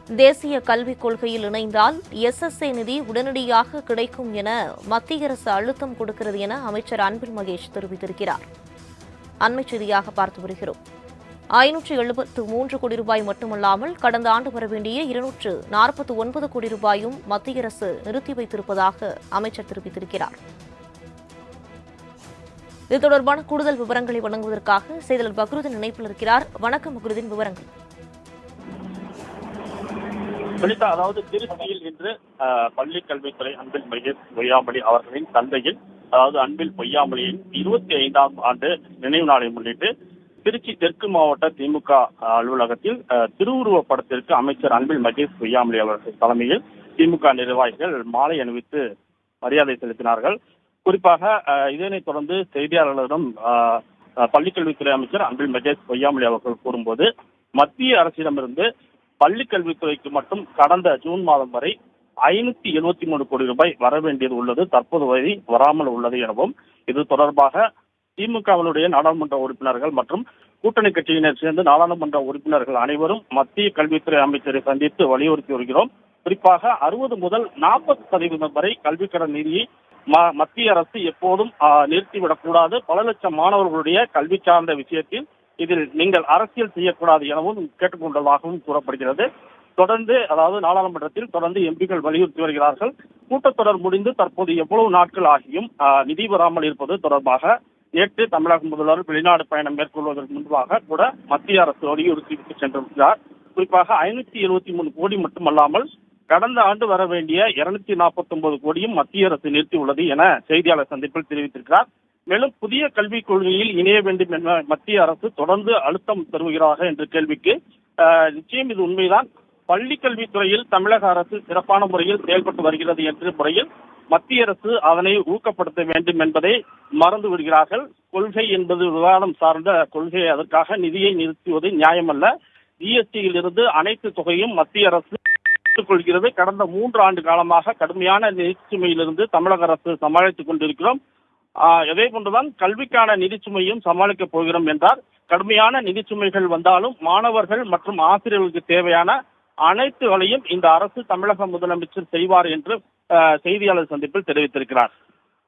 தேசிய கல்விக் கொள்கையில் இணைந்தால் SSA நிதி உடனடியாக கிடைக்கும் என மத்திய அரசு அழுத்தம் கொடுக்கிறது என அமைச்சர் அன்பில் மகேஷ் தெரிவித்திருக்கிறார். அண்மைச் செய்தியாக பார்த்து வருகிறோம். 573 கோடி ரூபாய் மட்டுமல்லாமல் கடந்த ஆண்டு வர வேண்டிய 249 கோடி ரூபாயும் மத்திய அரசு நிறுத்தி வைத்திருப்பதாக அமைச்சர் தெரிவித்திருக்கிறார். இது தொடர்பான கூடுதல் விவரங்களை வழங்குவதற்காக செய்தியாளர் பக்ருதீன் இணைப்பில் இருக்கிறார். வணக்கம் பக்ருதீன், விவரங்கள். அதாவது திருச்சியில் இன்று பள்ளி கல்வித்துறை அன்பில் மகேஷ் பொய்யாமொழி அவர்களின் தந்தையில், அதாவது அன்பில் பொய்யாமொழியின் 25ஆம் ஆண்டு நினைவு நாளை முன்னிட்டு திருச்சி தெற்கு மாவட்ட திமுக அலுவலகத்தில் திருவுருவப் படத்திற்கு அமைச்சர் அன்பில் மகேஷ் பொய்யாமொழி அவர்கள் தலைமையில் திமுக நிர்வாகிகள் மாலை அணிவித்து மரியாதை செலுத்தினார்கள். குறிப்பாக இதனைத் தொடர்ந்து செய்தியாளர்களிடம் பள்ளிக்கல்வித்துறை அமைச்சர் அன்பில் மகேஷ் பொய்யாமொழி அவர்கள் கூறும்போது, மத்திய அரசிடமிருந்து பள்ளிக் கல்வித்துறைக்கு மட்டும் கடந்த ஜூன் மாதம் வரை 573 கோடி ரூபாய் வர வேண்டியது உள்ளது, தற்போது வரை வராமல் உள்ளது எனவும், இது தொடர்பாக திமுகவினுடைய நாடாளுமன்ற உறுப்பினர்கள் மற்றும் கூட்டணி கட்சியினர் சேர்ந்து நாடாளுமன்ற உறுப்பினர்கள் அனைவரும் மத்திய கல்வித்துறை அமைச்சரை சந்தித்து வலியுறுத்தி வருகிறோம். குறிப்பாக 60 முதல் 40% வரை கல்விக்கடன் நிதியை மத்திய அரசு எப்போதும் நிறுத்திவிடக்கூடாது, பல லட்சம் மாணவர்களுடைய கல்வி சார்ந்த விஷயத்தில் இதில் நீங்கள் அரசியல் செய்யக்கூடாது எனவும் கேட்டுக்கொண்டதாகவும் கூறப்படுகிறது. தொடர்ந்து, அதாவது நாடாளுமன்றத்தில் தொடர்ந்து எம்பிக்கள் வலியுறுத்தி வருகிறார்கள். கூட்டத்தொடர் முடிந்து தற்போது எவ்வளவு நாட்கள் ஆகியும் நிதி வராமல் இருப்பது தொடர்பாக நேற்று தமிழக முதல்வர் வெளிநாடு பயணம் மேற்கொள்வதற்கு முன்பாக கூட மத்திய அரசு வலியுறுத்தி சென்றிருக்கிறார். குறிப்பாக 573 கோடி மட்டுமல்லாமல் கடந்த ஆண்டு வர வேண்டிய 249 கோடியும் மத்திய அரசு நிறுத்தியுள்ளது என செய்தியாளர் சந்திப்பில் தெரிவித்திருக்கிறார். மேலும் புதிய கல்விக் கொள்கையில் இணைய வேண்டும் என மத்திய அரசு தொடர்ந்து அழுத்தம் தருகிறார்கள் என்ற கேள்விக்கு நிச்சயம் இது உண்மைதான். பள்ளி கல்வித்துறையில் தமிழக அரசு சிறப்பான முறையில் செயல்பட்டு வருகிறது என்ற முறையில் மத்திய அரசு அதனை ஊக்கப்படுத்த வேண்டும் என்பதை மறந்து விடுகிறார்கள். கொள்கை என்பது விவாதம் சார்ந்த கொள்கை, அதற்காக நிதியை நிறுத்துவது நியாயமல்ல. GSTயில் இருந்து அனைத்து தொகையும் மத்திய அரசு கொள்கிறது. கடந்த 3 ஆண்டு காலமாக கடுமையான நிதிச்சுமையிலிருந்து தமிழக அரசு சமாளித்துக் கொண்டிருக்கிறோம். அதே போன்றுதான் கல்விக்கான நிதிச்சுமையும் சமாளிக்கப் போகிறோம் என்றார். கடுமையான நிதிச்சுமைகள் வந்தாலும் மாணவர்கள் மற்றும் ஆசிரியர்களுக்கு தேவையான அனைத்துகளையும் இந்த அரசு தமிழக முதலமைச்சர் செய்வார் என்று செய்தியாளர் சந்திப்பில் தெரிவித்திருக்கிறார்.